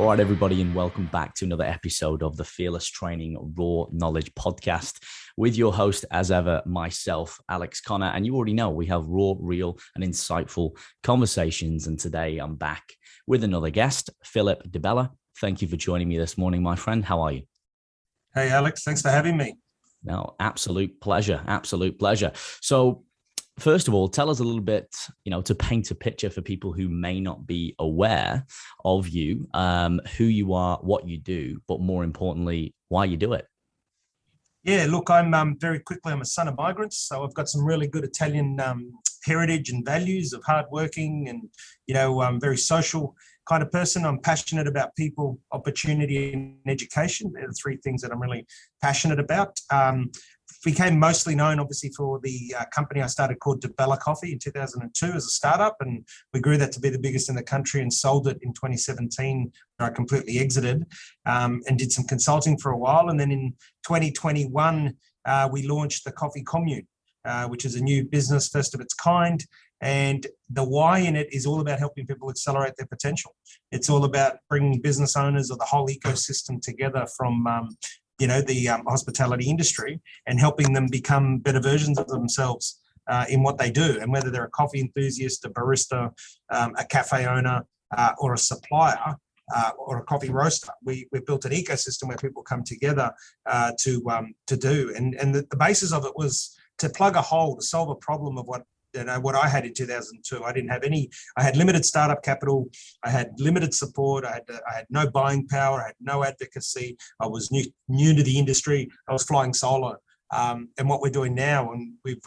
All right, everybody, and welcome back to another episode of the Fearless Training Raw Knowledge Podcast with your host, as ever, myself, Alex Connor. And you already know we have raw, real, and insightful conversations. And today I'm back with another guest, Phillip Di Bella. Thank you for joining me this morning, my friend. How are you? Hey, Alex. Thanks for having me. No, absolute pleasure. Absolute pleasure. So, first of all, tell us a little bit, to paint a picture for people who may not be aware of you, who you are, what you do, but more importantly, why you do it. Yeah, look, I'm I'm a son of migrants, so I've got some really good Italian heritage and values of hardworking and, very social kind of person. I'm passionate about people, opportunity, and education. They're the three things that I'm really passionate about. Became mostly known, obviously, for the company I started called Di Bella Coffee in 2002 as a startup, and we grew that to be the biggest in the country and sold it in 2017. I completely exited and did some consulting for a while, and then in 2021 we launched the Coffee Commune, which is a new business, first of its kind. And the why in it is all about helping people accelerate their potential. It's all about bringing business owners or the whole ecosystem together from the hospitality industry and helping them become better versions of themselves in what they do. And whether they're a coffee enthusiast, a barista, a cafe owner, or a supplier, or a coffee roaster, we built an ecosystem where people come together to do. And the basis of it was to plug a hole, to solve a problem of what I had in 2002. I had limited startup capital. I had limited support. I had no buying power. I had no advocacy. I was new to the industry. I was flying solo. And what we're doing now, and we've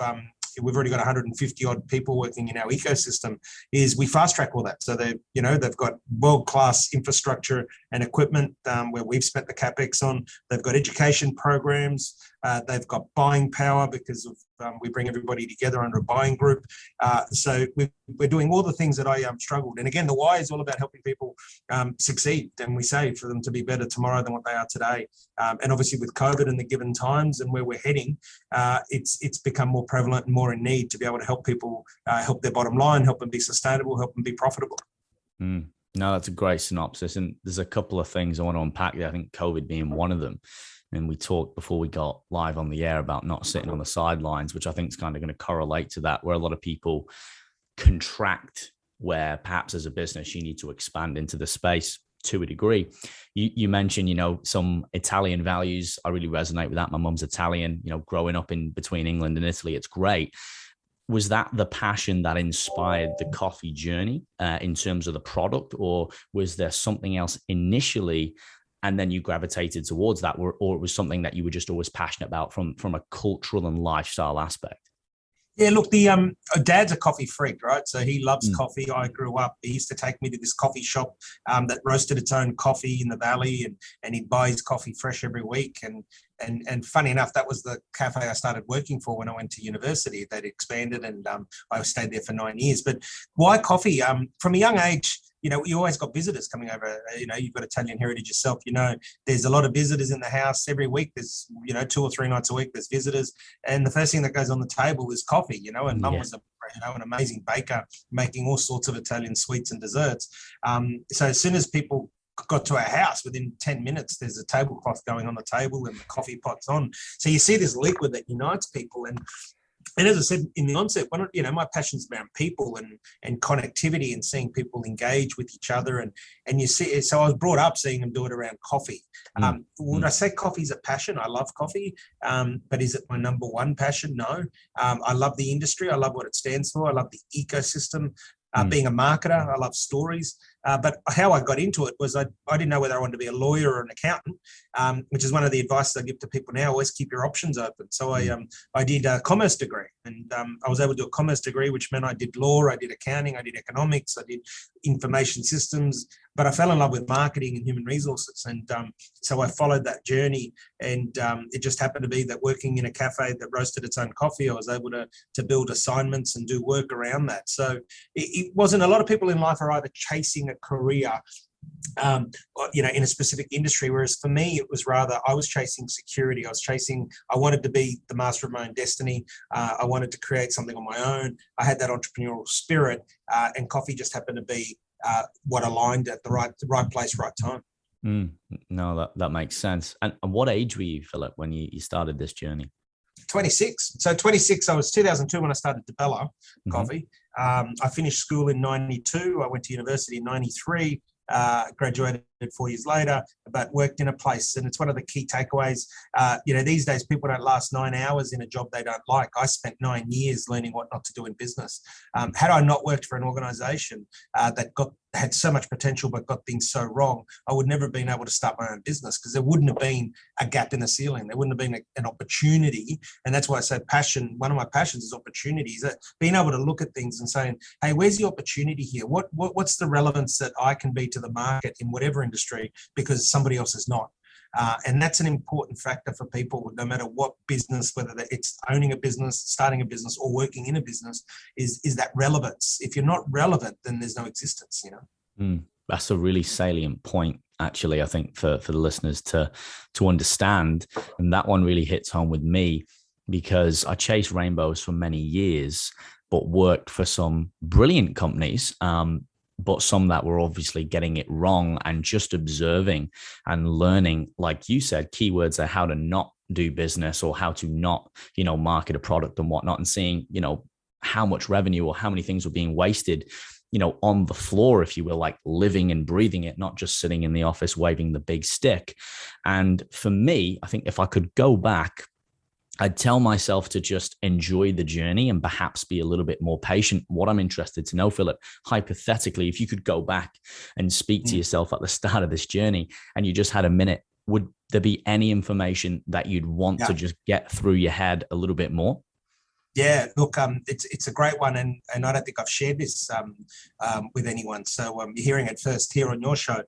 already got 150 odd people working in our ecosystem, is we fast track all that. So they've got world-class infrastructure and equipment where we've spent the CapEx on. They've got education programs. They've got buying power because of we bring everybody together under a buying group. So we're doing all the things that I struggled. And again, the why is all about helping people succeed. And we say for them to be better tomorrow than what they are today. And obviously with COVID and the given times and where we're heading, it's become more prevalent and more in need to be able to help people, help their bottom line, help them be sustainable, help them be profitable. No, that's a great synopsis. And there's a couple of things I want to unpack there. I think COVID being one of them. And we talked before we got live on the air about not sitting on the sidelines, which I think is kind of going to correlate to that, where a lot of people contract, where perhaps as a business, you need to expand into the space to a degree. You mentioned, some Italian values. I really resonate with that. My mum's Italian, growing up in between England and Italy, it's great. Was that the passion that inspired the coffee journey in terms of the product, or was there something else initially and then you gravitated towards that, or it was something that you were just always passionate about from a cultural and lifestyle aspect? Yeah, look, Dad's a coffee freak, right? So he loves coffee. I grew up, he used to take me to this coffee shop that roasted its own coffee in the valley, and he'd buy his coffee fresh every week. And funny enough, that was the cafe I started working for when I went to university. They'd expanded, and I stayed there for 9 years. But why coffee? From a young age, you always got visitors coming over. You've got Italian heritage yourself. There's a lot of visitors in the house every week. There's, 2 or 3 nights a week, there's visitors. And the first thing that goes on the table is coffee, and Mum was an amazing baker, making all sorts of Italian sweets and desserts. So as soon as people got to our house, within 10 minutes, there's a tablecloth going on the table and the coffee pot's on. So you see this liquid that unites people. And as I said in the onset, my passion's around people and connectivity and seeing people engage with each other. And you see, so I was brought up seeing them do it around coffee. Would I say coffee's a passion? I love coffee, but is it my number one passion? No. I love the industry. I love what it stands for. I love the ecosystem. Being a marketer, I love stories. But how I got into it was I didn't know whether I wanted to be a lawyer or an accountant, which is one of the advice I give to people now. Always keep your options open. So I did a commerce degree, and I was able to do a commerce degree, which meant I did law, I did accounting, I did economics, I did information systems. But I fell in love with marketing and human resources. And so I followed that journey. And it just happened to be that working in a cafe that roasted its own coffee, I was able to build assignments and do work around that. So it wasn't, a lot of people in life are either chasing a career in a specific industry. Whereas for me, it was rather, I was chasing security. I wanted to be the master of my own destiny. I wanted to create something on my own. I had that entrepreneurial spirit, and coffee just happened to be what aligned at the right place, right time. No, that makes sense. And what age were you, Philip, when you started this journey? 26. So 26, I was 2002 when I started Di Bella Coffee. I finished school in 92. I went to university in 93. Graduated 4 years later, but worked in a place. And it's one of the key takeaways. These days people don't last 9 hours in a job they don't like. I spent 9 years learning what not to do in business. Had I not worked for an organization that had so much potential but got things so wrong, I would never have been able to start my own business, because there wouldn't have been a gap in the ceiling. There wouldn't have been an opportunity. And that's why I say passion. One of my passions is opportunities. Being able to look at things and saying, hey, where's the opportunity here? What's the relevance that I can be to the market in whatever industry, because somebody else is not. And that's an important factor for people, no matter what business, whether it's owning a business, starting a business, or working in a business, is that relevance. If you're not relevant, then there's no existence, That's a really salient point, actually, I think, for the listeners to understand. And that one really hits home with me, because I chased rainbows for many years, but worked for some brilliant companies, but some that were obviously getting it wrong, and just observing and learning, like you said, keywords are how to not do business, or how to not, market a product and whatnot, and seeing, how much revenue or how many things were being wasted, on the floor, if you will, like living and breathing it, not just sitting in the office waving the big stick. And for me, I think if I could go back, I'd tell myself to just enjoy the journey and perhaps be a little bit more patient. What I'm interested to know, Philip, hypothetically, if you could go back and speak to yourself at the start of this journey and you just had a minute, would there be any information that you'd want to just get through your head a little bit more? Yeah, look, it's a great one, and I don't think I've shared this with anyone. So you're hearing it first here on your show.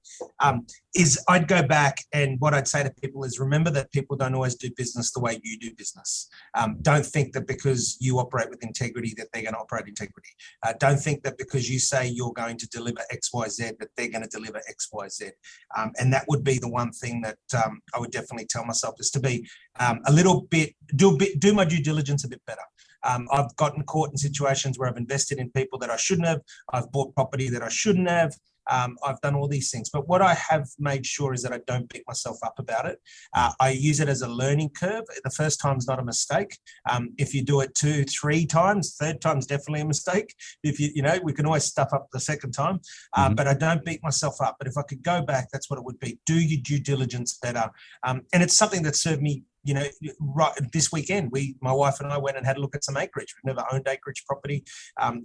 Is I'd go back, and what I'd say to people is, remember that people don't always do business the way you do business. Don't think that because you operate with integrity that they're going to operate integrity. Don't think that because you say you're going to deliver X, Y, Z that they're going to deliver X, Y, Z. And that would be the one thing that I would definitely tell myself, is to be a little bit, do my due diligence a bit better. I've gotten caught in situations where I've invested in people that I shouldn't have. I've bought property that I shouldn't have. I've done all these things. But what I have made sure is that I don't beat myself up about it. I use it as a learning curve. The first time's not a mistake. If you do it 2, 3 times, third time's definitely a mistake. If we can always stuff up the second time. But I don't beat myself up. But if I could go back, that's what it would be. Do your due diligence better. And it's something that served me. Right this weekend, my wife and I went and had a look at some acreage. We've never owned acreage property.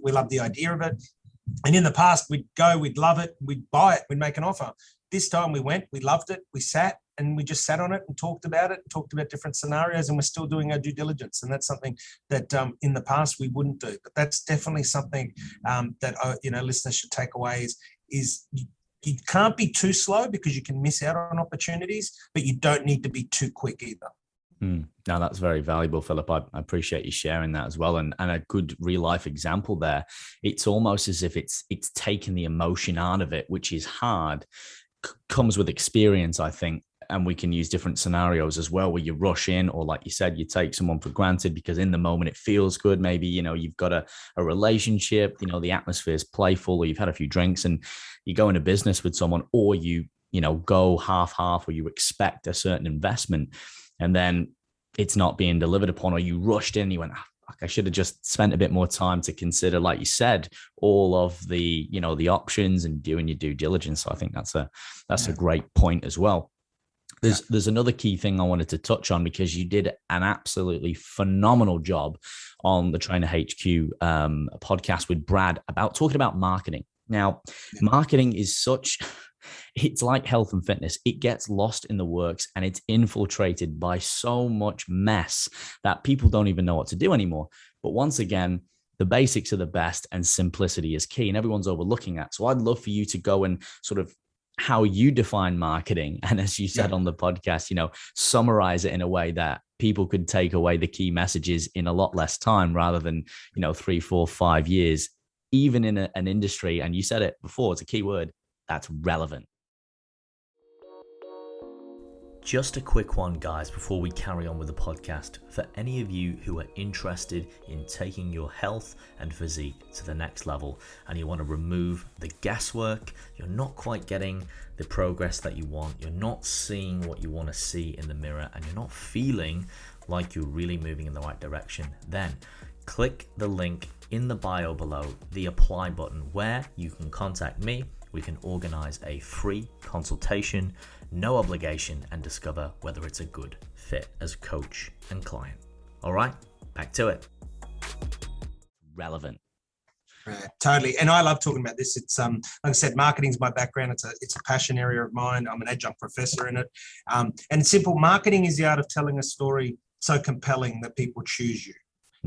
We love the idea of it. And in the past, we'd go, we'd love it, we'd buy it, we'd make an offer. This time we went, we loved it, we sat, and we just sat on it and talked about it, talked about different scenarios, and we're still doing our due diligence. And that's something that in the past we wouldn't do. But that's definitely something that listeners should take away is you can't be too slow, because you can miss out on opportunities, but you don't need to be too quick either. Now that's very valuable, Philip. I appreciate you sharing that as well. And a good real life example there. It's almost as if it's taking the emotion out of it, which is hard, comes with experience, I think. And we can use different scenarios as well, where you rush in, or like you said, you take someone for granted because in the moment it feels good. Maybe, you've got a relationship, the atmosphere is playful, or you've had a few drinks and you go into business with someone, or you go half, or you expect a certain investment, and then it's not being delivered upon, or you rushed in, you went, I should have just spent a bit more time to consider, like you said, all of the, the options and doing your due diligence. So I think that's a great point as well. There's another key thing I wanted to touch on, because you did an absolutely phenomenal job on the Trainer HQ podcast with Brad about talking about marketing. Now, marketing is it's like health and fitness. It gets lost in the works, and it's infiltrated by so much mess that people don't even know what to do anymore. But once again, the basics are the best, and simplicity is key, and everyone's overlooking that. So I'd love for you to go and sort of how you define marketing. And as you said on the podcast, summarize it in a way that people could take away the key messages in a lot less time, rather than, 3, 4, 5 years, even in an industry. And you said it before, it's a key word, that's relevant. Just a quick one, guys, before we carry on with the podcast. For any of you who are interested in taking your health and physique to the next level, and you want to remove the guesswork, you're not quite getting the progress that you want, you're not seeing what you want to see in the mirror, and you're not feeling like you're really moving in the right direction, then click the link in the bio below, the apply button, where you can contact me. We can organize a free consultation, no obligation, and discover whether it's a good fit as coach and client. All right, back to it. Relevant. Right, totally. And I love talking about this. It's like I said, marketing's my background. It's a passion area of mine. I'm an adjunct professor in it. And it's simple. Marketing is the art of telling a story so compelling that people choose you.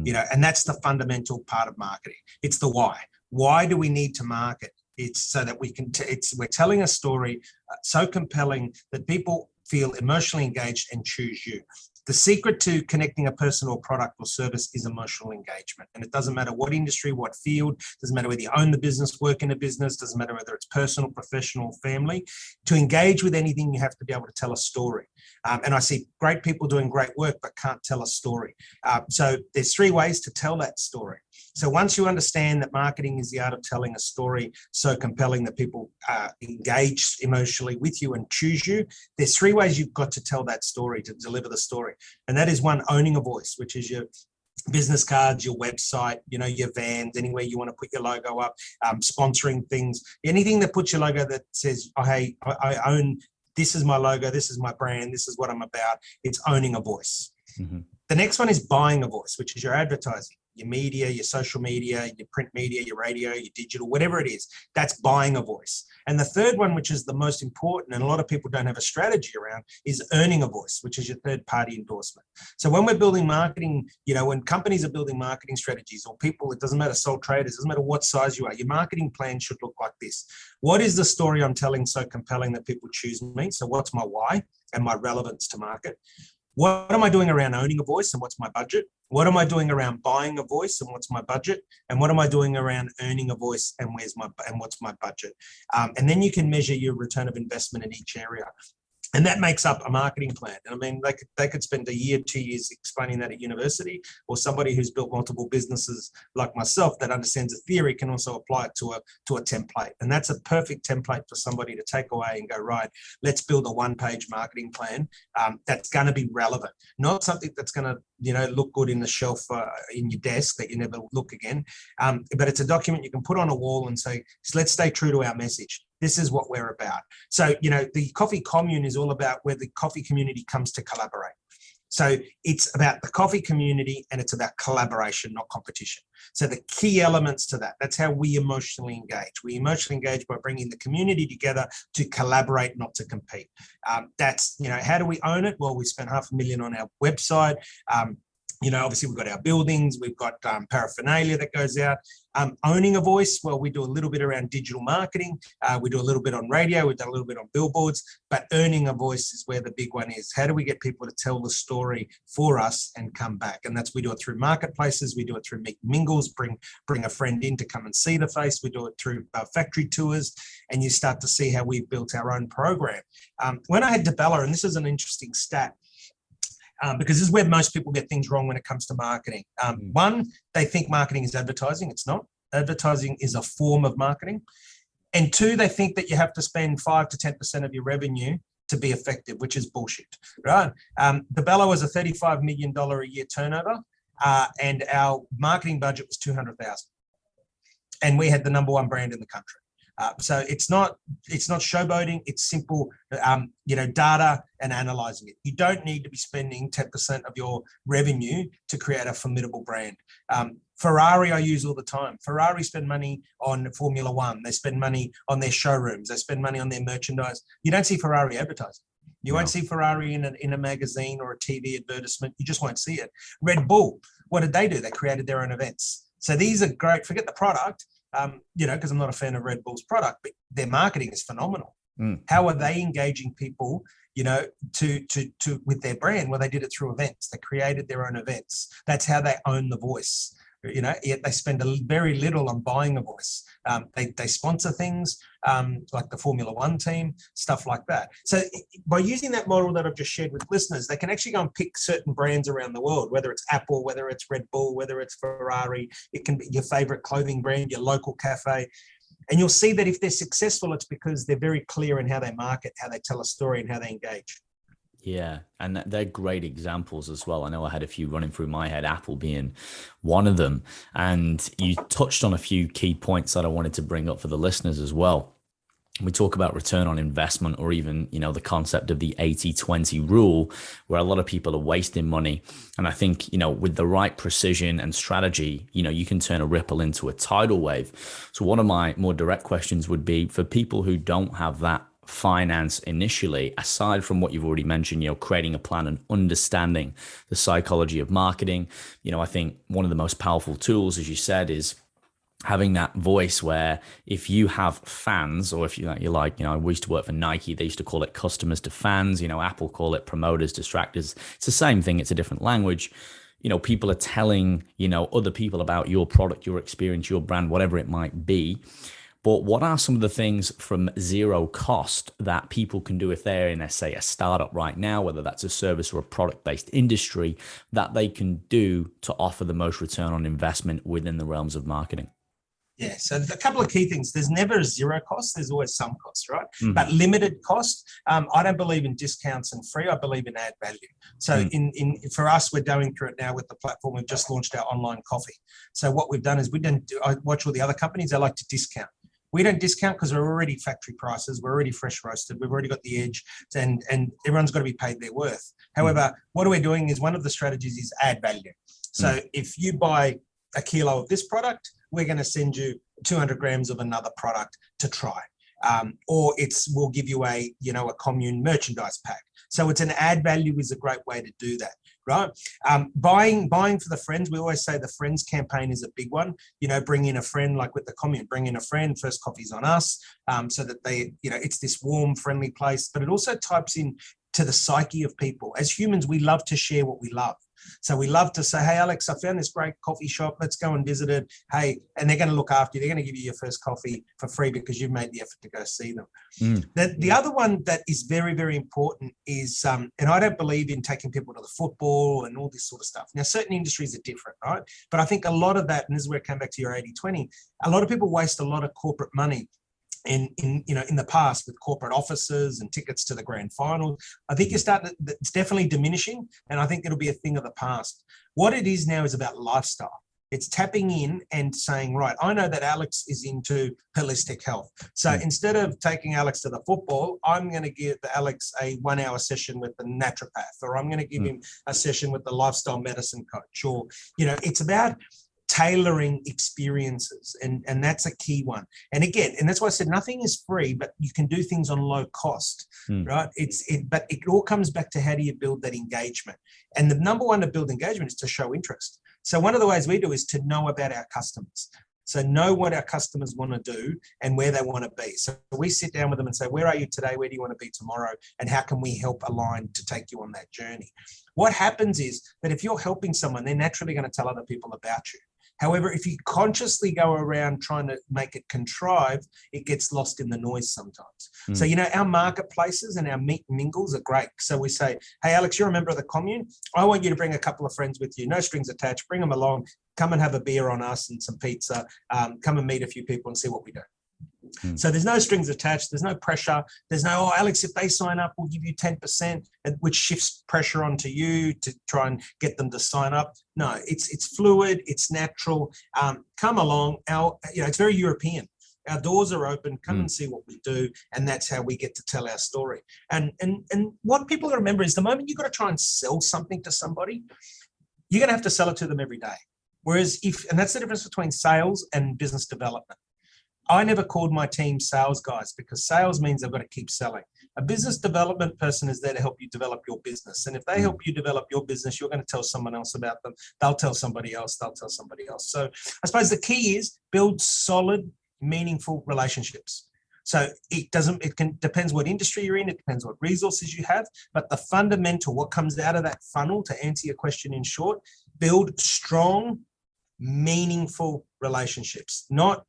You know, and that's the fundamental part of marketing. It's the why. Why do we need to market? It's so that we can. We're telling a story so compelling that people feel emotionally engaged and choose you. The secret to connecting a person or product or service is emotional engagement. And it doesn't matter what industry, what field, doesn't matter whether you own the business, work in a business, doesn't matter whether it's personal, professional, family. To engage with anything, you have to be able to tell a story. And I see great people doing great work, but can't tell a story. So there's 3 ways to tell that story. So once you understand that marketing is the art of telling a story so compelling that people engage emotionally with you and choose you, there's 3 ways you've got to tell that story, to deliver the story. And that is 1, owning a voice, which is your business cards, your website, you know, your vans, anywhere you want to put your logo up, sponsoring things, anything that puts your logo that says, oh, hey, I own, this is my logo, this is my brand, this is what I'm about. It's owning a voice. Mm-hmm. The next one is buying a voice, which is your advertising, your media, your social media, your print media, your radio, your digital, whatever it is. That's buying a voice. And the third one, which is the most important, and a lot of people don't have a strategy around, is earning a voice, which is your third-party endorsement. So when we're building marketing, you know, when companies are building marketing strategies, or people, it doesn't matter, sole traders, it doesn't matter what size you are, your marketing plan should look like this. What is the story I'm telling so compelling that people choose me? So what's my why and my relevance to market? What am I doing around owning a voice and what's my budget? What am I doing around buying a voice and what's my budget? And what am I doing around earning a voice and what's my budget? And then you can measure your return of investment in each area. And that makes up a marketing plan. And I mean, they could spend a year, 2 years explaining that at university, or somebody who's built multiple businesses like myself that understands the theory can also apply it to a template. And that's a perfect template for somebody to take away and go, right, let's build a 1-page marketing plan that's going to be relevant, not something that's going to, you know, look good in the shelf in your desk that you never look again. But it's a document you can put on a wall and say, let's stay true to our message. This is what we're about. So, you know, the Coffee Commune is all about where the coffee community comes to collaborate. So it's about the coffee community and it's about collaboration, not competition. So the key elements to that, that's how we emotionally engage. We emotionally engage by bringing the community together to collaborate, not to compete. That's, you know, how do we own it? Well, we spent $500,000 on our website. You know, obviously we've got our buildings, we've got paraphernalia that goes out. Owning a voice, well, we do a little bit around digital marketing. We do a little bit on radio. We've done a little bit on billboards. But earning a voice is where the big one is. How do we get people to tell the story for us and come back? And we do it through marketplaces. We do it through meet mingles, bring a friend in to come and see the face. We do it through factory tours. And you start to see how we've built our own program. When I had Di Bella, and this is an interesting stat, because this is where most people get things wrong when it comes to marketing. 1, they think marketing is advertising. It's not. Advertising is a form of marketing. And 2, they think that you have to spend 5 to 10% of your revenue to be effective, which is bullshit, right? Di Bella was a $35 million a year turnover, and our marketing budget was $200,000. And we had the #1 brand in the country. So it's not showboating. It's simple, data and analyzing it. You don't need to be spending 10% of your revenue to create a formidable brand. Ferrari, I use all the time. Ferrari spend money on Formula One. They spend money on their showrooms. They spend money on their merchandise. You don't see Ferrari advertising. You won't see Ferrari in a magazine or a TV advertisement. You just won't see it. Red Bull, what did they do? They created their own events. So these are great. Forget the product. Because I'm not a fan of Red Bull's product, but their marketing is phenomenal. How are they engaging people, to with their brand? Well, they did it through events. They created their own events. That's how they own the voice. yet they spend very little on buying a voice. They sponsor things like the Formula One team, stuff like that. So by using that model that I've just shared with listeners, they can actually go and pick certain brands around the world, whether it's Apple, whether it's Red Bull, whether it's Ferrari. It can be your favorite clothing brand, your local cafe. And you'll see that if they're successful, it's because they're very clear in how they market, how they tell a story, and how they engage. Yeah, and they're great examples as well. I know I had a few running through my head, Apple being one of them. And you touched on a few key points that I wanted to bring up for the listeners as well. We talk about return on investment, or even, the concept of the 80-20 rule, where a lot of people are wasting money. And I think, with the right precision and strategy, you can turn a ripple into a tidal wave. So one of my more direct questions would be for people who don't have that finance initially, aside from what you've already mentioned, creating a plan and understanding the psychology of marketing. I think one of the most powerful tools, as you said, is having that voice where if you have fans, or if we used to work for Nike, they used to call it customers to fans, Apple call it promoters, distractors. It's the same thing. It's a different language. People are telling, other people about your product, your experience, your brand, whatever it might be. But what are some of the things from zero cost that people can do if they're in, say, a startup right now, whether that's a service or a product-based industry, that they can do to offer the most return on investment within the realms of marketing? Yeah, so a couple of key things. There's never a zero cost. There's always some cost, right? Mm-hmm. But limited cost. I don't believe in discounts and free. I believe in add value. So for us, we're going through it now with the platform. We've just launched our online coffee. So what we've done is I watch all the other companies. They like to discount. We don't discount because we're already factory prices. We're already fresh roasted. We've already got the edge, and everyone's got to be paid their worth. However, what we're doing is one of the strategies is add value. So if you buy a kilo of this product, we're going to send you 200 grams of another product to try. Or we'll give you a commune merchandise pack. So it's an add value is a great way to do that, right? Buying for the friends. We always say the friends campaign is a big one. Bring in a friend, like with the commune, bring in a friend, first coffee's on us, so that they, it's this warm, friendly place, but it also types in to the psyche of people. As humans, we love to share what we love. So we love to say, hey, Alex, I found this great coffee shop. Let's go and visit it. Hey, and they're going to look after you. They're going to give you your first coffee for free because you've made the effort to go see them. The other one that is very, very important is, and I don't believe in taking people to the football and all this sort of stuff. Now, certain industries are different, right? But I think a lot of that, and this is where it came back to your 80-20, a lot of people waste a lot of corporate money in the past with corporate offices and tickets to the grand final. I think it's definitely diminishing, and I think it'll be a thing of the past. What it is now is about lifestyle. It's tapping in and saying, right, I know that Alex is into holistic health. So instead of taking Alex to the football, I'm going to give Alex a 1-hour session with the naturopath, or I'm going to give him a session with the lifestyle medicine coach, or, it's about tailoring experiences, and that's a key one. And again, and that's why I said nothing is free, but you can do things on low cost, right? But it all comes back to how do you build that engagement? And the number one to build engagement is to show interest. So one of the ways we do is to know about our customers. So know what our customers want to do and where they want to be. So we sit down with them and say, where are you today? Where do you want to be tomorrow? And how can we help align to take you on that journey? What happens is that if you're helping someone, they're naturally going to tell other people about you. However, if you consciously go around trying to make it contrived, it gets lost in the noise sometimes. So, our marketplaces and our meet and mingles are great. So we say, hey, Alex, you're a member of the commune. I want you to bring a couple of friends with you. No strings attached. Bring them along. Come and have a beer on us and some pizza. Come and meet a few people and see what we do. So there's no strings attached. There's no pressure. There's no, Alex, if they sign up, we'll give you 10%, which shifts pressure onto you to try and get them to sign up. No, it's fluid. It's natural. Come along. It's very European. Our doors are open. Come and see what we do. And that's how we get to tell our story. And what people remember is the moment you've got to try and sell something to somebody, you're going to have to sell it to them every day. Whereas and that's the difference between sales and business development. I never called my team sales guys because sales means I've got to keep selling. A business development person is there to help you develop your business. And if they help you develop your business, you're going to tell someone else about them. They'll tell somebody else. They'll tell somebody else. So I suppose the key is build solid, meaningful relationships. So depends what industry you're in. It depends what resources you have. But the fundamental, what comes out of that funnel, to answer your question in short, build strong, meaningful relationships, not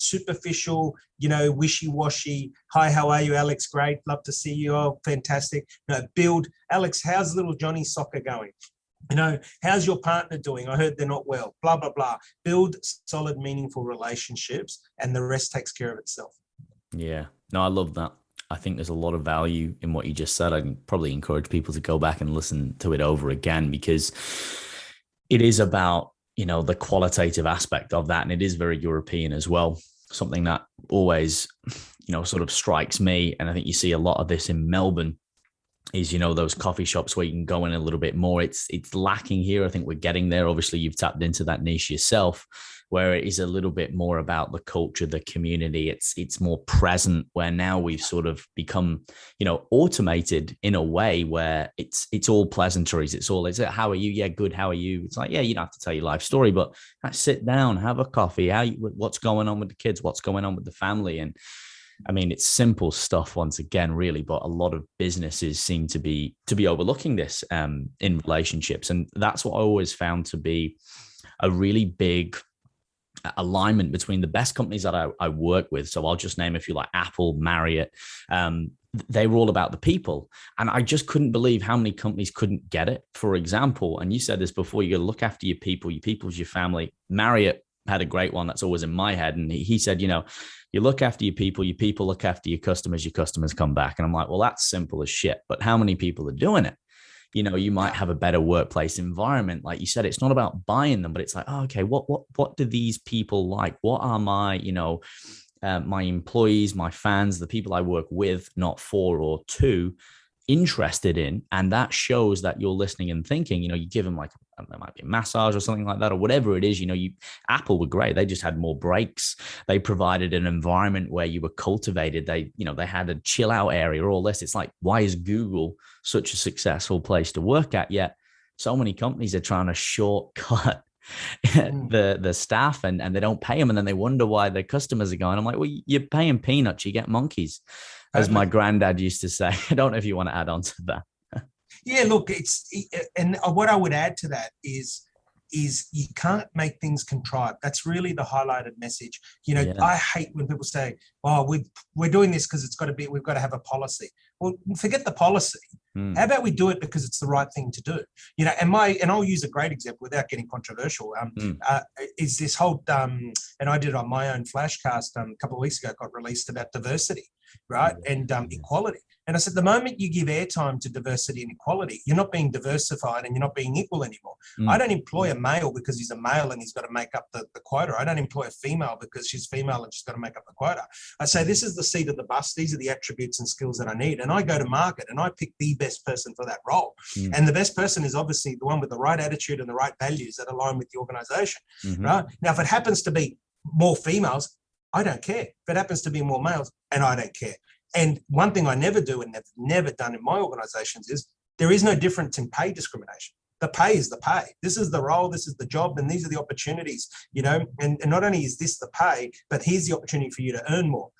superficial, wishy-washy. Hi, how are you, Alex? Great, love to see you. Oh, fantastic. No, build. Alex, how's little Johnny's soccer going? How's your partner doing? I heard they're not well. Blah, blah, blah. Build solid, meaningful relationships, and the rest takes care of itself. Yeah. No, I love that. I think there's a lot of value in what you just said. I'd probably encourage people to go back and listen to it over again, because it is about, the qualitative aspect of that. And it is very European as well. Something that always, sort of strikes me. And I think you see a lot of this in Melbourne is, those coffee shops where you can go in a little bit more. It's lacking here. I think we're getting there. Obviously, you've tapped into that niche yourself, where it is a little bit more about the culture, the community. It's more present, where now we've sort of become, automated in a way where it's all pleasantries. Is it, how are you? Yeah, good. How are you? It's like, yeah, you don't have to tell your life story, but sit down, have a coffee. What's going on with the kids? What's going on with the family? And I mean, it's simple stuff once again, really, but a lot of businesses seem to be overlooking this in relationships. And that's what I always found to be a really big alignment between the best companies that I work with. So I'll just name a few, like Apple, Marriott. They were all about the people. And I just couldn't believe how many companies couldn't get it. For example, and you said this before, you got to look after your people's your family. Marriott had a great one that's always in my head. And he said, you look after your people look after your customers come back. And I'm like, well, that's simple as shit. But how many people are doing it? You might have a better workplace environment. Like you said, it's not about buying them, but it's like, oh, okay, what do these people like? What are my, my employees, my fans, the people I work with, not for or to, interested in? And that shows that you're listening and thinking. You give them, like, there might be a massage or something like that, or whatever it is. Apple were great. They just had more breaks. They provided an environment where you were cultivated. They had a chill out area, all this. It's like, why is Google such a successful place to work at? Yet so many companies are trying to shortcut the staff and they don't pay them. And then they wonder why their customers are going. I'm like, well, you're paying peanuts, you get monkeys, as my granddad used to say. I don't know if you want to add on to that. Yeah, look, and what I would add to that is you can't make things contrived. That's really the highlighted message. I hate when people say, "Oh, we're doing this because we've got to have a policy." Well, forget the policy. How about we do it because it's the right thing to do? And I'll use a great example without getting controversial. Is this whole and I did it on my own flashcast a couple of weeks ago. Got released about diversity, right, and equality. And I said, the moment you give airtime to diversity and equality, you're not being diversified and you're not being equal anymore. I don't employ a male because he's a male and he's got to make up the quota. I don't employ a female because she's female and she's got to make up the quota. I say, this is the seat of the bus. These are the attributes and skills that I need. And I go to market and I pick the best person for that role. And the best person is obviously the one with the right attitude and the right values that align with the organization, right? Now, if it happens to be more females, I don't care. If it happens to be more males, and I don't care. And one thing I never do and have never done in my organizations is there is no difference in pay discrimination. The pay is the pay. This is the role, this is the job, and these are the opportunities, and not only is this the pay, but here's the opportunity for you to earn more.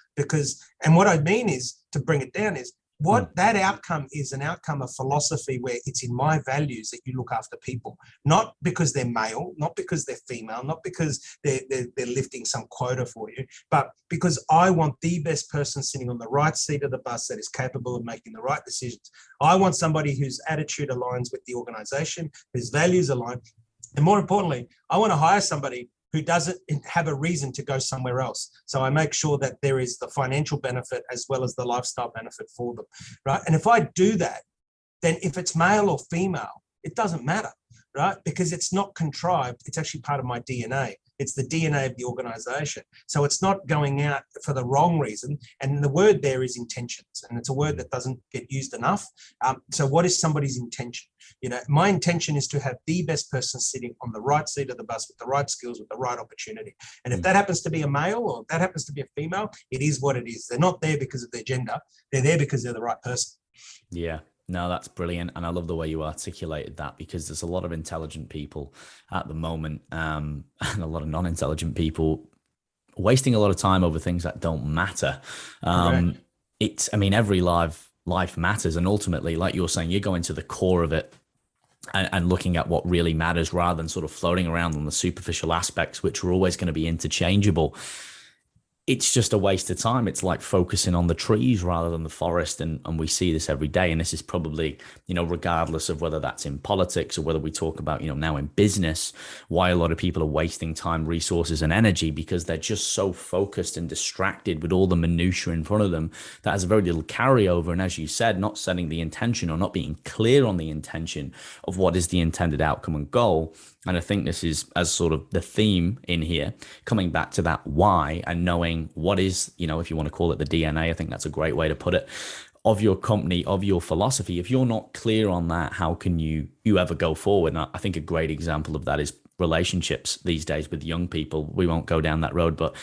And what I mean is, to bring it down, is what that outcome is an outcome of philosophy where it's in my values that you look after people, not because they're male, not because they're female, not because they're lifting some quota for you, but because I want the best person sitting on the right seat of the bus that is capable of making the right decisions. I want somebody whose attitude aligns with the organization, whose values align. And more importantly, I want to hire somebody who doesn't have a reason to go somewhere else. So I make sure that there is the financial benefit as well as the lifestyle benefit for them, right? And if I do that, then if it's male or female, it doesn't matter, right? Because it's not contrived. It's actually part of my DNA. It's the DNA of the organization. So it's not going out for the wrong reason. And the word there is intentions. And it's a word that doesn't get used enough. So what is somebody's intention? My intention is to have the best person sitting on the right seat of the bus with the right skills, with the right opportunity. And if that happens to be a male or if that happens to be a female, it is what it is. They're not there because of their gender. They're there because they're the right person. Yeah. No, that's brilliant. And I love the way you articulated that, because there's a lot of intelligent people at the moment and a lot of non-intelligent people wasting a lot of time over things that don't matter. Every life matters. And ultimately, like you're saying, you're going to the core of it. and looking at what really matters rather than sort of floating around on the superficial aspects, which are always going to be interchangeable. It's just a waste of time. It's like focusing on the trees rather than the forest. And we see this every day. And this is probably, regardless of whether that's in politics or whether we talk about, now in business, why a lot of people are wasting time, resources, and energy, because they're just so focused and distracted with all the minutiae in front of them that has a very little carryover. And as you said, not setting the intention or not being clear on the intention of what is the intended outcome and goal. And I think this is as sort of the theme in here, coming back to that why and knowing what is, if you want to call it the DNA, I think that's a great way to put it, of your company, of your philosophy. If you're not clear on that, how can you ever go forward? And I think a great example of that is relationships these days with young people. We won't go down that road, but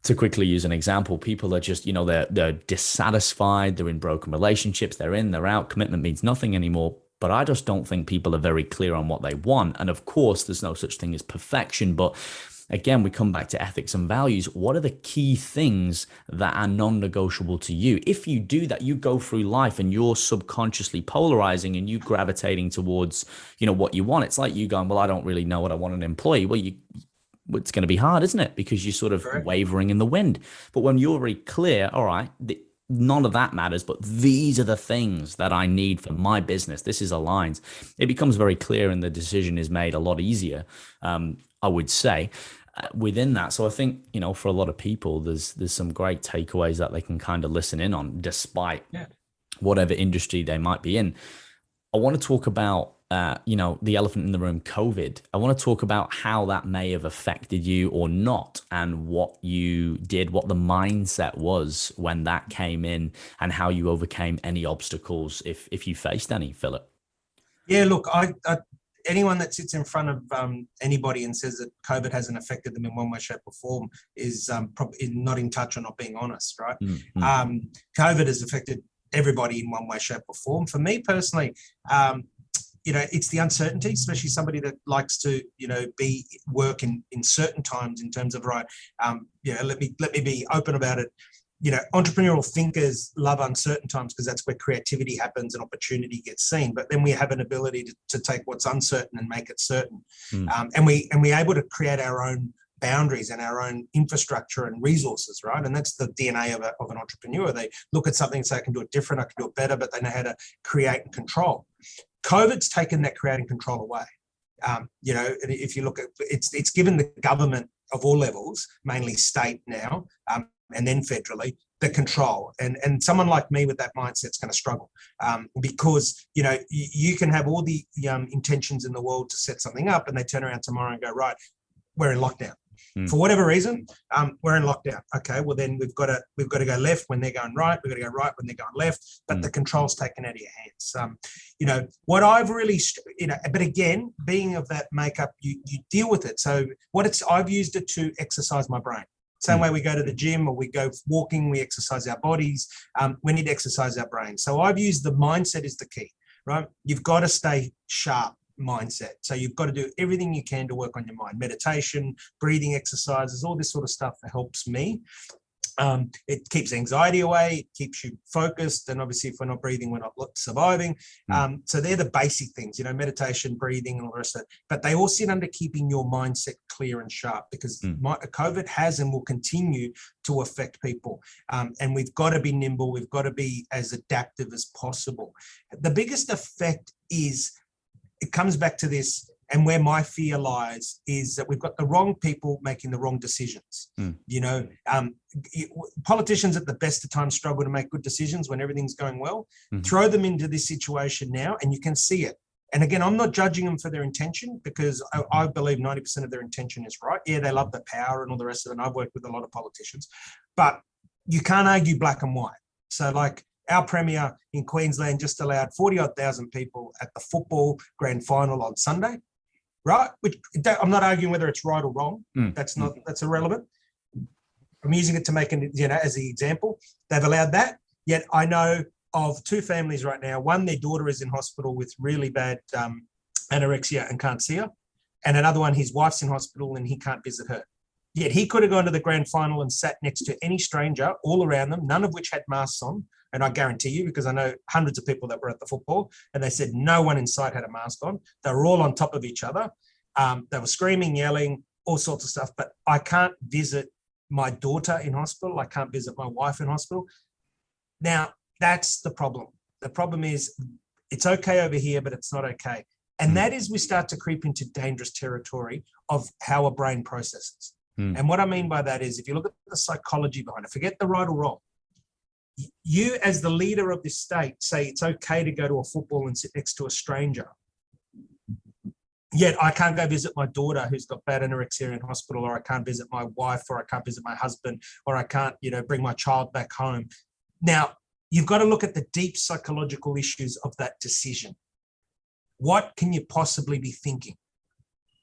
to quickly use an example, people are just, they're dissatisfied, they're in broken relationships, they're in, they're out, commitment means nothing anymore. But I just don't think people are very clear on what they want. And of course, there's no such thing as perfection. But again, we come back to ethics and values. What are the key things that are non-negotiable to you? If you do that, you go through life and you're subconsciously polarizing and you gravitating towards, what you want. It's like you going, well, I don't really know what I want in an employee. Well, it's going to be hard, isn't it? Because you're sort of wavering in the wind. But when you're very clear, all right, none of that matters, but these are the things that I need for my business. This is aligned. It becomes very clear and the decision is made a lot easier, I would say, within that. So I think, for a lot of people, there's some great takeaways that they can kind of listen in on despite whatever industry they might be in. I want to talk about the elephant in the room, COVID. I want to talk about how that may have affected you or not, and what you did, what the mindset was when that came in, and how you overcame any obstacles, if you faced any, Phillip. Yeah, look, I anyone that sits in front of anybody and says that COVID hasn't affected them in one way, shape, or form is probably not in touch or not being honest, right? Mm-hmm. COVID has affected everybody in one way, shape, or form. For me personally, it's the uncertainty, especially somebody that likes to, work in certain times in terms of, right, let me be open about it. Entrepreneurial thinkers love uncertain times because that's where creativity happens and opportunity gets seen. But then we have an ability to take what's uncertain and make it certain. And we're able to create our own boundaries and our own infrastructure and resources, right? And that's the DNA of an entrepreneur. They look at something and say, I can do it different, I can do it better, but they know how to create and control. COVID's taken that creating control away. If you look at it's given the government of all levels, mainly state now, and then federally, the control. And someone like me with that mindset's going to struggle because, you can have all the intentions in the world to set something up, and they turn around tomorrow and go, right, we're in lockdown. For whatever reason, we're in lockdown. Okay, well then we've got to go left when they're going right. We've got to go right when they're going left. But the control's taken out of your hands. What I've really, but again, being of that makeup, you deal with it. So I've used it to exercise my brain. Same way we go to the gym or we go walking, we exercise our bodies. We need to exercise our brain. So I've used the mindset is the key, right? You've got to stay sharp. Mindset. So you've got to do everything you can to work on your mind. Meditation, breathing exercises, all this sort of stuff that helps me. It keeps anxiety away, it keeps you focused, and obviously if we're not breathing, we're not surviving. So they're the basic things, meditation, breathing, and all the rest of it. But they all sit under keeping your mindset clear and sharp, because COVID has and will continue to affect people. And we've got to be nimble, we've got to be as adaptive as possible. The biggest effect is, it comes back to this, and where my fear lies is that we've got the wrong people making the wrong decisions. Politicians at the best of times struggle to make good decisions when everything's going well. Throw them into this situation now and you can see it. And again, I'm not judging them for their intention, because I believe 90% of their intention is right. Yeah, they love the power and all the rest of it. And I've worked with a lot of politicians, but you can't argue black and white. So like, our Premier in Queensland just allowed 40,000 people at the football grand final on Sunday, right? Which I'm not arguing whether it's right or wrong. That's irrelevant. I'm using it to make as the example. They've allowed that. Yet I know of two families right now. One, their daughter is in hospital with really bad anorexia and can't see her. And another one, his wife's in hospital and he can't visit her. Yet he could have gone to the grand final and sat next to any stranger all around them, none of which had masks on, And I guarantee you, because I know hundreds of people that were at the football, and they said no one inside had a mask on. They were all on top of each other. They were screaming, yelling, all sorts of stuff. But I can't visit my daughter in hospital. I can't visit my wife in hospital. Now, that's the problem. The problem is it's okay over here, but it's not okay. And that is we start to creep into dangerous territory of how a brain processes. And what I mean by that is if you look at the psychology behind it, forget the right or wrong. You as the leader of this state say it's okay to go to a football and sit next to a stranger. Yet I can't go visit my daughter who's got bad anorexia in hospital, or I can't visit my wife, or I can't visit my husband, or I can't, bring my child back home. Now, you've got to look at the deep psychological issues of that decision. What can you possibly be thinking,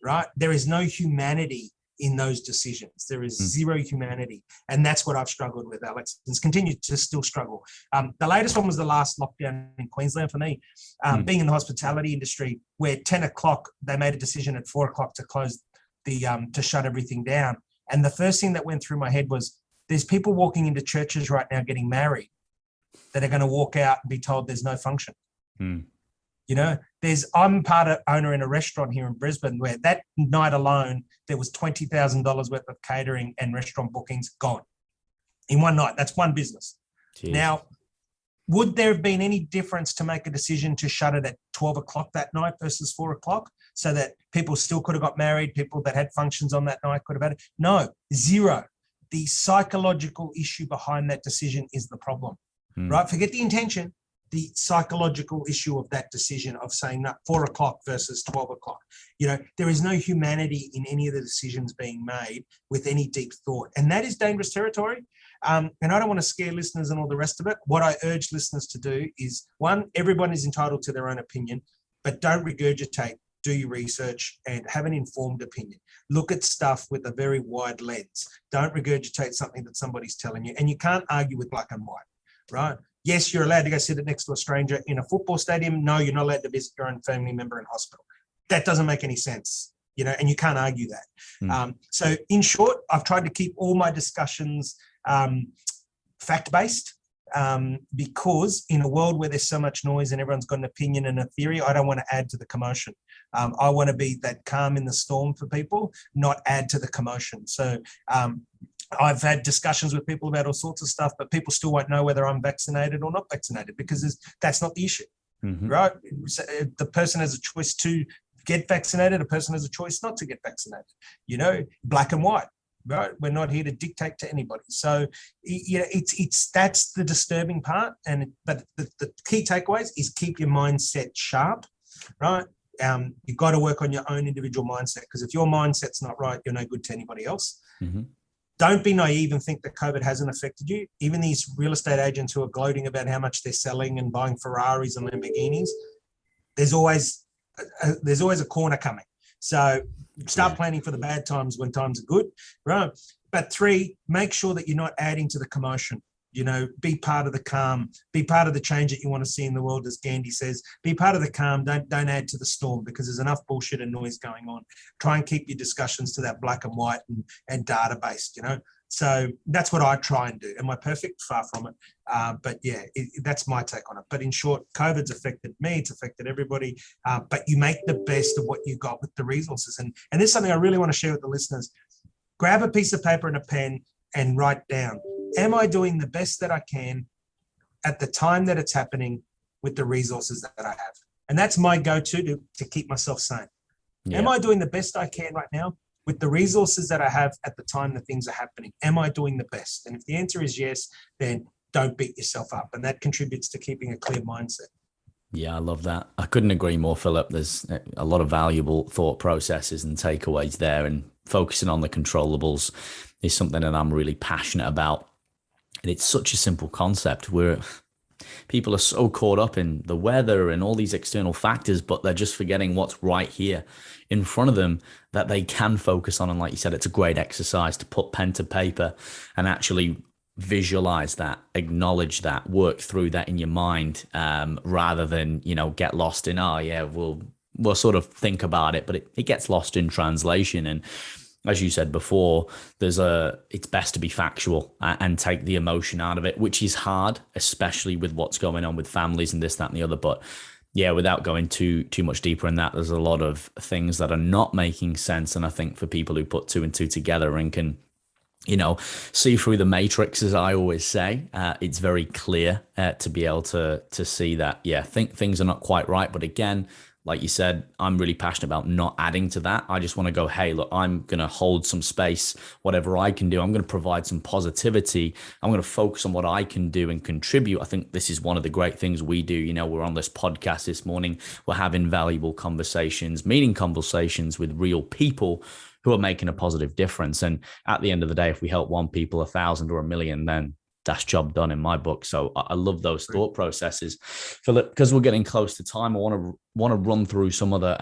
right? There is no humanity in those decisions. There is zero humanity. And that's what I've struggled with, Alex, and continue to still struggle. The latest one was the last lockdown in Queensland for me, being in the hospitality industry, where 10 o'clock, they made a decision at 4 o'clock to close to shut everything down. And the first thing that went through my head was, there's people walking into churches right now getting married that are going to walk out and be told there's no function. I'm owner in a restaurant here in Brisbane where that night alone, there was $20,000 worth of catering and restaurant bookings gone in one night. That's one business. Jeez. Now, would there have been any difference to make a decision to shut it at 12 o'clock that night versus 4 o'clock so that people still could have got married, people that had functions on that night could have had it? No, zero. The psychological issue behind that decision is the problem, right? Forget the intention. The psychological issue of that decision of saying that 4 o'clock versus 12 o'clock. There is no humanity in any of the decisions being made with any deep thought. And that is dangerous territory. And I don't want to scare listeners and all the rest of it. What I urge listeners to do is, one, everyone is entitled to their own opinion, but don't regurgitate. Do your research and have an informed opinion. Look at stuff with a very wide lens. Don't regurgitate something that somebody's telling you. And you can't argue with black and white, right? Yes, you're allowed to go sit next to a stranger in a football stadium. No, you're not allowed to visit your own family member in hospital. That doesn't make any sense, and you can't argue that. So in short, I've tried to keep all my discussions fact-based because in a world where there's so much noise and everyone's got an opinion and a theory, I don't want to add to the commotion. I want to be that calm in the storm for people, not add to the commotion. So I've had discussions with people about all sorts of stuff, but people still won't know whether I'm vaccinated or not vaccinated because that's not the issue, right? The person has a choice to get vaccinated. A person has a choice not to get vaccinated, black and white, right? We're not here to dictate to anybody. So, that's the disturbing part. But the key takeaways is keep your mindset sharp, right? You've got to work on your own individual mindset because if your mindset's not right, you're no good to anybody else. Don't be naive and think that COVID hasn't affected you. Even these real estate agents who are gloating about how much they're selling and buying Ferraris and Lamborghinis, there's always a corner coming. So start planning for the bad times when times are good, right? But 3, make sure that you're not adding to the commotion. Be part of the calm, be part of the change that you want to see in the world, as Gandhi says. Be part of the calm, don't add to the storm because there's enough bullshit and noise going on. Try and keep your discussions to that black and white and data-based, So that's what I try and do. Am I perfect? Far from it. But yeah, that's my take on it. But in short, COVID's affected me, it's affected everybody, but you make the best of what you got with the resources. And this is something I really want to share with the listeners. Grab a piece of paper and a pen and write down, am I doing the best that I can at the time that it's happening with the resources that I have? And that's my go-to to keep myself sane. Yeah. Am I doing the best I can right now with the resources that I have at the time that things are happening? Am I doing the best? And if the answer is yes, then don't beat yourself up. And that contributes to keeping a clear mindset. Yeah, I love that. I couldn't agree more, Philip. There's a lot of valuable thought processes and takeaways there, and focusing on the controllables is something that I'm really passionate about. And it's such a simple concept where people are so caught up in the weather and all these external factors, but they're just forgetting what's right here in front of them that they can focus on. And like you said, it's a great exercise to put pen to paper and actually visualize that, acknowledge that, work through that in your mind, rather than, get lost in, we'll sort of think about it, but it gets lost in translation. And as you said before, it's best to be factual and take the emotion out of it, which is hard, especially with what's going on with families and this, that, and the other. But yeah, without going too much deeper in that, there's a lot of things that are not making sense. And I think for people who put two and two together and can, see through the matrix, as I always say, it's very clear to be able to see that, yeah, think things are not quite right. But again, like you said, I'm really passionate about not adding to that. I just want to go, hey, look, I'm going to hold some space, whatever I can do. I'm going to provide some positivity. I'm going to focus on what I can do and contribute. I think this is one of the great things we do. We're on this podcast this morning. We're having valuable conversations, meaning conversations with real people who are making a positive difference. And at the end of the day, if we help one people, 1,000 or 1,000,000, then that's job done in my book. So I love those thought processes. Philip, because we're getting close to time, I want to run through some other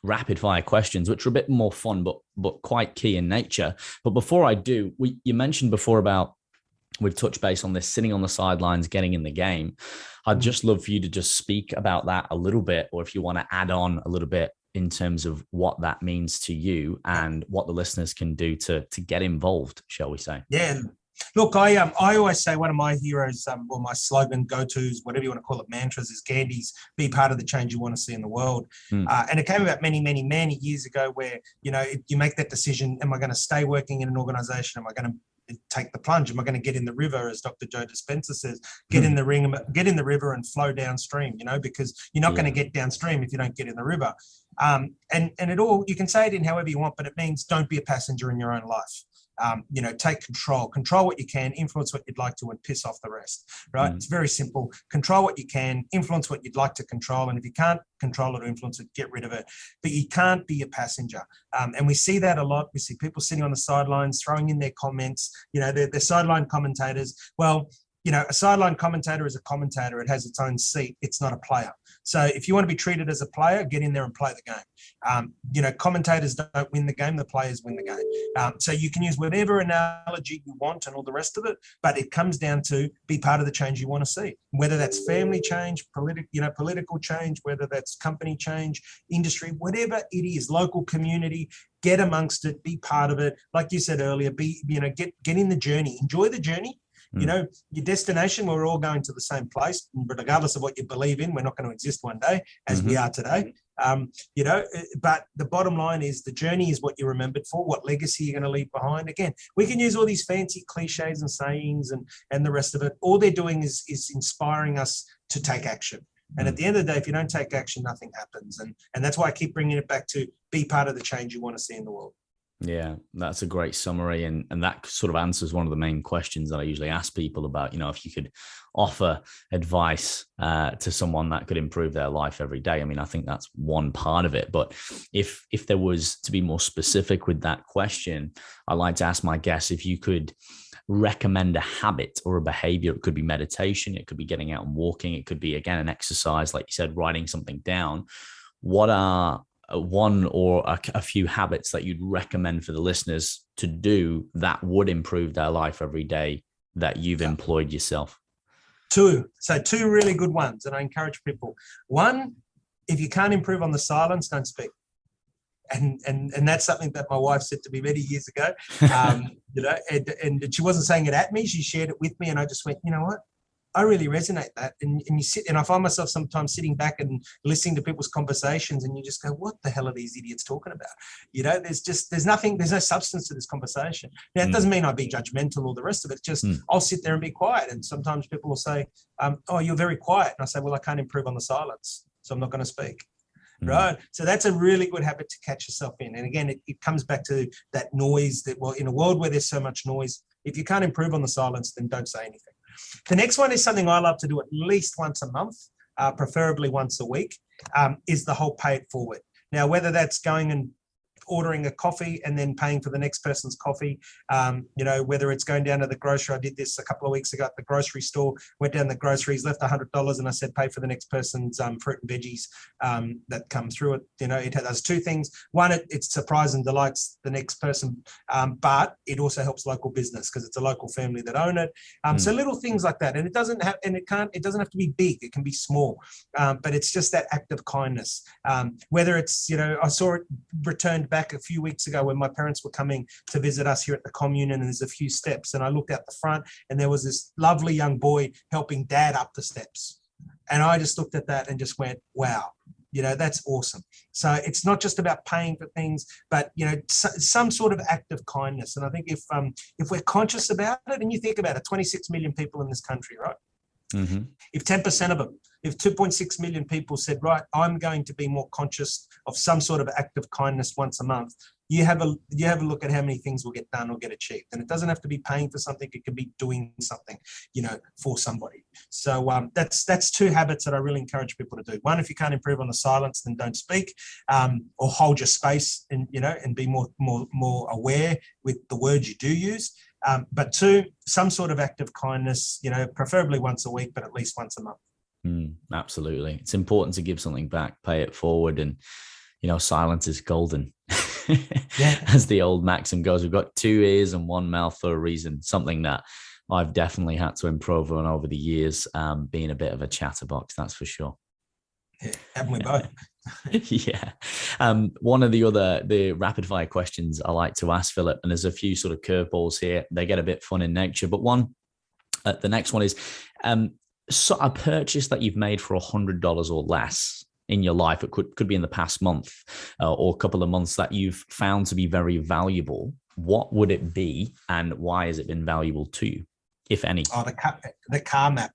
rapid fire questions, which are a bit more fun, but quite key in nature. But before I do, you mentioned before about, we've touched base on this, sitting on the sidelines, getting in the game. I'd just love for you to just speak about that a little bit, or if you want to add on a little bit in terms of what that means to you and what the listeners can do to get involved, shall we say? Yeah. Look, I always say one of my heroes, or my slogan, go-tos, whatever you want to call it, mantras, is Gandhi's, be part of the change you want to see in the world. And it came about many, many, many years ago where, you make that decision, am I going to stay working in an organization? Am I going to take the plunge? Am I going to get in the river, as Dr. Joe Dispenza says, get in the river and flow downstream, because you're not going to get downstream if you don't get in the river. And it all, you can say it in however you want, but it means don't be a passenger in your own life. Take control what you can, influence what you'd like to, and piss off the rest, right? It's very simple. Control what you can, influence what you'd like to control. And if you can't control it or influence it, get rid of it. But you can't be a passenger. And we see that a lot. We see people sitting on the sidelines, throwing in their comments, they're sideline commentators. Well, a sideline commentator is a commentator. It has its own seat. It's not a player. So if you want to be treated as a player, get in there and play the game. Commentators don't win the game. The players win the game. So you can use whatever analogy you want and all the rest of it, but it comes down to be part of the change you want to see, whether that's family change, political change, whether that's company change, industry, whatever it is, local community. Get amongst it, be part of it. Like you said earlier, get in the journey, enjoy the journey. Your destination, we're all going to the same place, but regardless of what you believe in, we're not going to exist one day as we are today. But the bottom line is the journey is what you're remembered for, what legacy you're going to leave behind. Again, we can use all these fancy cliches and sayings and the rest of it. All they're doing is inspiring us to take action. And at the end of the day, if you don't take action, nothing happens. And that's why I keep bringing it back to be part of the change you want to see in the world. Yeah, that's a great summary. And that sort of answers one of the main questions that I usually ask people about, if you could offer advice to someone that could improve their life every day. I mean, I think that's one part of it. But if there was to be more specific with that question, I like to ask my guests if you could recommend a habit or a behavior. It could be meditation. It could be getting out and walking. It could be, again, an exercise, like you said, writing something down. What are one or a few habits that you'd recommend for the listeners to do that would improve their life every day that you've employed yourself? Two really good ones, and I encourage people. One, if you can't improve on the silence, don't speak. And that's something that my wife said to me many years ago. And she wasn't saying it at me, she shared it with me, and I just went, you know what? I really resonate that. And you sit, and I find myself sometimes sitting back and listening to people's conversations, and you just go, what the hell are these idiots talking about? There's no substance to this conversation. Now, it doesn't mean I be judgmental or the rest of it. Just I'll sit there and be quiet. And sometimes people will say, oh, you're very quiet. And I say, well, I can't improve on the silence, so I'm not going to speak. Right. So that's a really good habit to catch yourself in. And again, it comes back to that noise that, well, in a world where there's so much noise, if you can't improve on the silence, then don't say anything. The next one is something I love to do at least once a month, preferably once a week, is the whole pay it forward. Now, whether that's going and ordering a coffee and then paying for the next person's coffee, whether it's going down to the grocery. I did this a couple of weeks ago at the grocery store, went down the groceries, left $100, and I said, pay for the next person's fruit and veggies that come through it. It does two things. One, it surprises and delights the next person, but it also helps local business because it's a local family that own it. So little things like that. And it doesn't have to be big. It can be small, but it's just that act of kindness. Whether it's, I saw it returned back back a few weeks ago when my parents were coming to visit us here at the commune, and there's a few steps, and I looked out the front and there was this lovely young boy helping dad up the steps. And I just looked at that and just went, wow, that's awesome. So it's not just about paying for things, but, some sort of act of kindness. And I think if we're conscious about it, and you think about it, 26 million people in this country, right? Mm-hmm. If 10% of them, if 2.6 million people said, right, I'm going to be more conscious of some sort of act of kindness once a month, you have a look at how many things will get done or get achieved. And it doesn't have to be paying for something. It could be doing something, for somebody. So that's two habits that I really encourage people to do. One, if you can't improve on the silence, then don't speak, or hold your space and be more aware with the words you do use. But two, some sort of act of kindness, preferably once a week, but at least once a month. Absolutely. It's important to give something back, pay it forward. And, silence is golden. Yeah. As the old maxim goes, we've got 2 ears and 1 mouth for a reason. Something that I've definitely had to improve on over the years, being a bit of a chatterbox, that's for sure. Yeah, haven't we both? Yeah. One of the rapid fire questions I like to ask, Philip, and there's a few sort of curveballs here. They get a bit fun in nature, but the next one is, so a purchase that you've made for $100 or less in your life, it could be in the past month or a couple of months, that you've found to be very valuable. What would it be, and why has it been valuable to you, if any? Oh, the car map.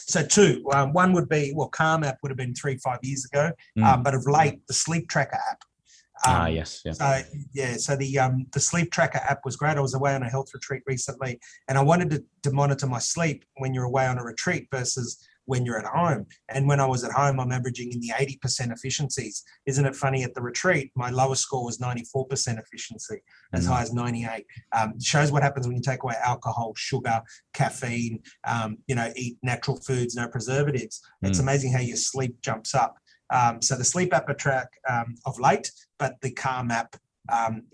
So two. One would be, car map would have been 3-5 years ago, but of late, the sleep tracker app. Yes. Yeah. So the sleep tracker app was great. I was away on a health retreat recently, and I wanted to monitor my sleep when you're away on a retreat versus when you're at home. And when I was at home, I'm averaging in the 80% efficiencies. Isn't it funny? At the retreat, my lowest score was 94% efficiency, as high as 98. Shows what happens when you take away alcohol, sugar, caffeine, eat natural foods, no preservatives. It's amazing how your sleep jumps up. So the sleep app track of late, but the car map,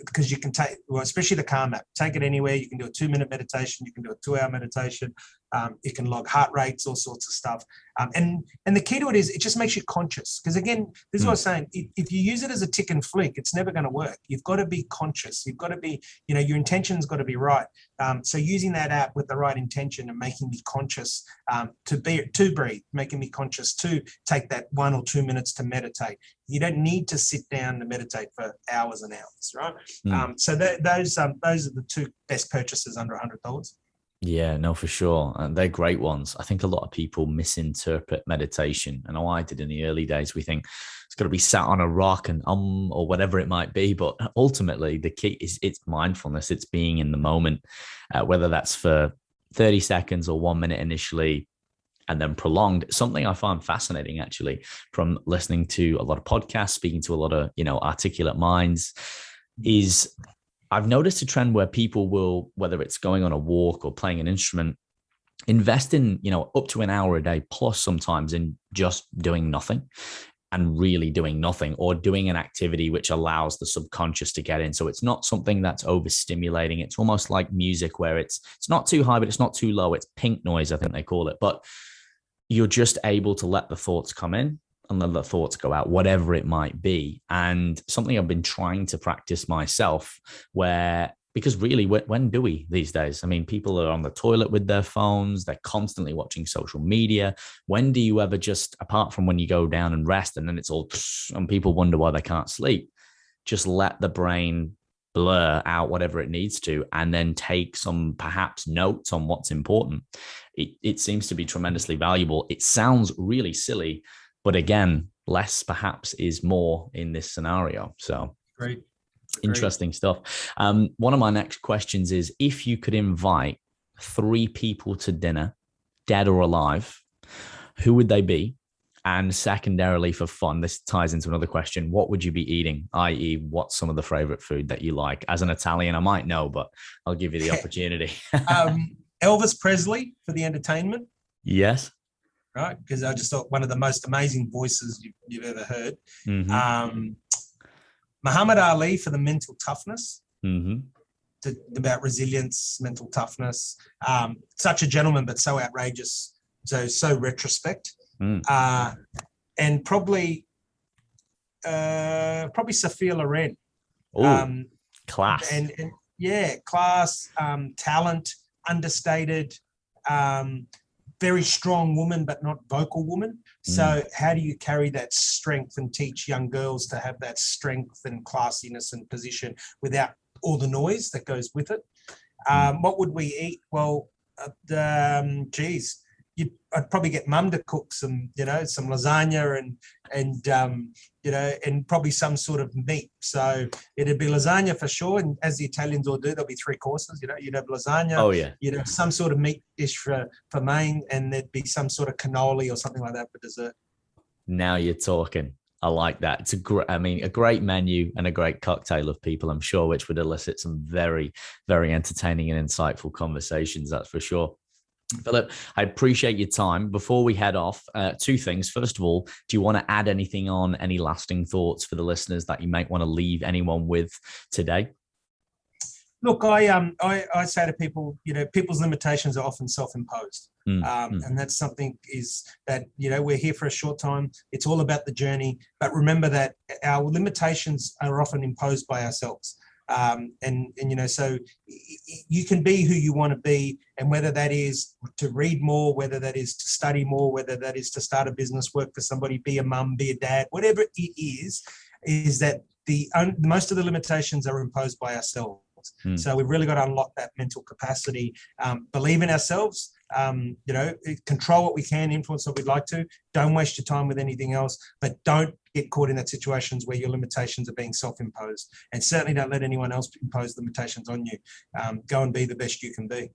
because you can take, especially the car map, take it anywhere. You can do a 2-minute meditation. You can do a 2-hour meditation. You can log heart rates, all sorts of stuff. And the key to it is it just makes you conscious. Because again, this is what I was saying. If you use it as a tick and flick, it's never going to work. You've got to be conscious. You've got to be, your intention's got to be right. So using that app with the right intention and making me conscious to breathe, making me conscious to take that 1 or 2 minutes to meditate. You don't need to sit down to meditate for hours and hours, right? So those are the two best purchases under $100. Yeah, no, for sure. And they're great ones. I think a lot of people misinterpret meditation. I know I did in the early days. We think it's got to be sat on a rock and or whatever it might be. But ultimately, the key is it's mindfulness. It's being in the moment, whether that's for 30 seconds or 1 minute initially, and then prolonged. Something I find fascinating, actually, from listening to a lot of podcasts, speaking to a lot of, articulate minds, is I've noticed a trend where people will, whether it's going on a walk or playing an instrument, invest in, up to an hour a day plus sometimes in just doing nothing and really doing nothing, or doing an activity which allows the subconscious to get in. So it's not something that's overstimulating. It's almost like music where it's not too high, but it's not too low. It's pink noise, I think they call it. But you're just able to let the thoughts come in and let the thoughts go out, whatever it might be. And something I've been trying to practice myself, because really, when do we these days? I mean, people are on the toilet with their phones. They're constantly watching social media. When do you ever just, apart from when you go down and rest and then it's all, and people wonder why they can't sleep, just let the brain blur out whatever it needs to, and then take some perhaps notes on what's important. It seems to be tremendously valuable. It sounds really silly, but again, less perhaps is more in this scenario. So great. Interesting stuff. One of my next questions is, if you could invite 3 people to dinner, dead or alive, who would they be? And secondarily, for fun, this ties into another question. What would you be eating? I.e., what's some of the favorite food that you like? As an Italian, I might know, but I'll give you the opportunity. Elvis Presley for the entertainment. Yes. Right, because I just thought one of the most amazing voices you've ever heard. Mm-hmm. Muhammad Ali for the mental toughness, mm-hmm. about resilience, mental toughness. Such a gentleman, but so outrageous, so retrospect. And probably Sophia Loren Oh, class. And yeah, class, talent, understated, very strong woman, but not vocal woman. So how do you carry that strength and teach young girls to have that strength and classiness and position without all the noise that goes with it? What would we eat? Well, geez, I'd probably get mum to cook some, some lasagna and probably some sort of meat. So it'd be lasagna for sure. And as the Italians all do, there'll be 3 courses. You'd have lasagna. Oh yeah. You'd have some sort of meat dish for main, and there'd be some sort of cannoli or something like that for dessert. Now you're talking. I like that. It's a great menu and a great cocktail of people, I'm sure, which would elicit some very, very entertaining and insightful conversations. That's for sure. Phillip, I appreciate your time. Before we head off, 2 things. First of all, do you want to add anything on, any lasting thoughts for the listeners that you might want to leave anyone with today? Look, I say to people, people's limitations are often self-imposed. And that's something is that, we're here for a short time. It's all about the journey. But remember that our limitations are often imposed by ourselves. So you can be who you want to be, and whether that is to read more, whether that is to study more, whether that is to start a business, work for somebody, be a mum, be a dad, whatever it is that most of the limitations are imposed by ourselves. So we've really got to unlock that mental capacity, believe in ourselves, control what we can, influence what we'd like to. Don't waste your time with anything else, but don't get caught in that situations where your limitations are being self-imposed, and certainly don't let anyone else impose limitations on you. Go and be the best you can be.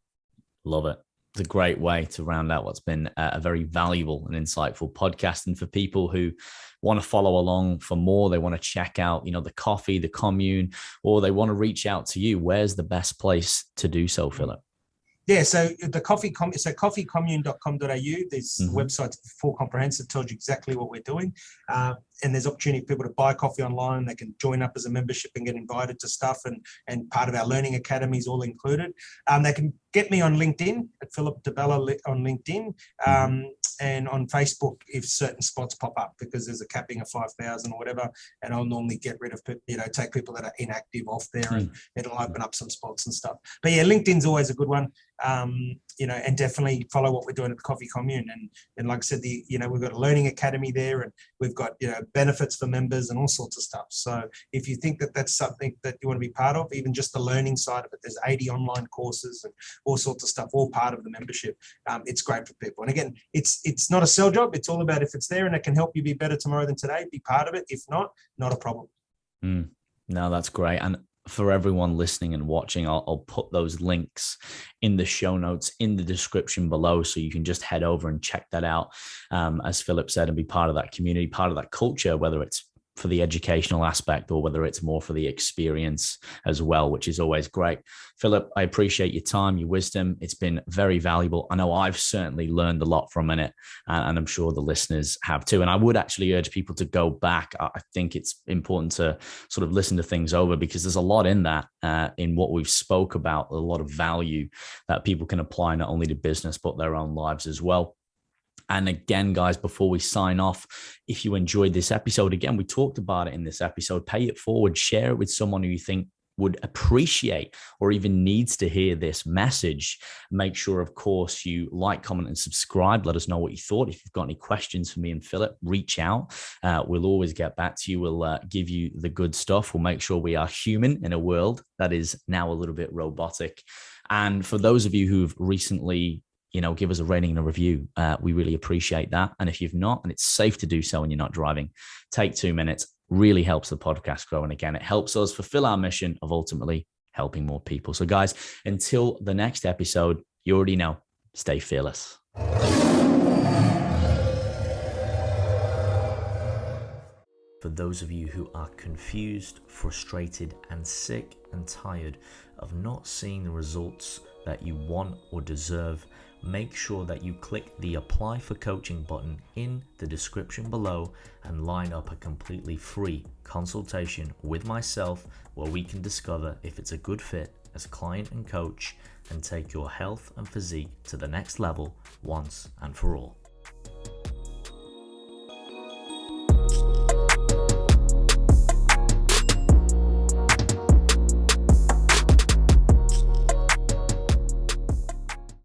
Love it. It's a great way to round out what's been a very valuable and insightful podcast. And for people who want to follow along for more, they want to check out, the coffee, the commune, or they want to reach out to you, where's the best place to do so, Phillip? Yeah, so the coffeecommune.com.au, there's websites full comprehensive, tells you exactly what we're doing. And there's opportunity for people to buy coffee online. They can join up as a membership and get invited to stuff, and part of our learning academy is all included. They can get me on LinkedIn at Phillip Di Bella on LinkedIn, and on Facebook if certain spots pop up, because there's a capping of 5,000 or whatever, and I'll normally get rid of, take people that are inactive off there, and it'll open up some spots and stuff. But yeah, LinkedIn's always a good one. And definitely follow what we're doing at the Coffee Commune. And like I said, we've got a learning academy there, and we've got, benefits for members and all sorts of stuff. So if you think that that's something that you want to be part of, even just the learning side of it, there's 80 online courses and all sorts of stuff, all part of the membership. It's great for people. And again, it's not a sell job. It's all about if it's there and it can help you be better tomorrow than today, be part of it. If not a problem. No, that's great. And for everyone listening and watching, I'll put those links in the show notes in the description below, so you can just head over and check that out, as Phillip said, and be part of that community, part of that culture, whether it's for the educational aspect or whether it's more for the experience as well, which is always great. Phillip, I appreciate your time, your wisdom. It's been very valuable. I know I've certainly learned a lot from it, and I'm sure the listeners have too. And I would actually urge people to go back. I think it's important to sort of listen to things over, because there's a lot in that, in what we've spoke about, a lot of value that people can apply not only to business, but their own lives as well. And again, guys, before we sign off, if you enjoyed this episode, again, we talked about it in this episode, pay it forward, share it with someone who you think would appreciate or even needs to hear this message. Make sure, of course, you like, comment, and subscribe. Let us know what you thought. If you've got any questions for me and Phillip, reach out. We'll always get back to you. We'll give you the good stuff. We'll make sure we are human in a world that is now a little bit robotic. And for those of you who've recently give us a rating and a review. We really appreciate that. And if you've not, and it's safe to do so when you're not driving, take 2 minutes. Really helps the podcast grow. And again, it helps us fulfill our mission of ultimately helping more people. So guys, until the next episode, you already know, stay fearless. For those of you who are confused, frustrated, and sick and tired of not seeing the results that you want or deserve, make sure that you click the Apply for Coaching button in the description below and line up a completely free consultation with myself, where we can discover if it's a good fit as client and coach, and take your health and physique to the next level once and for all.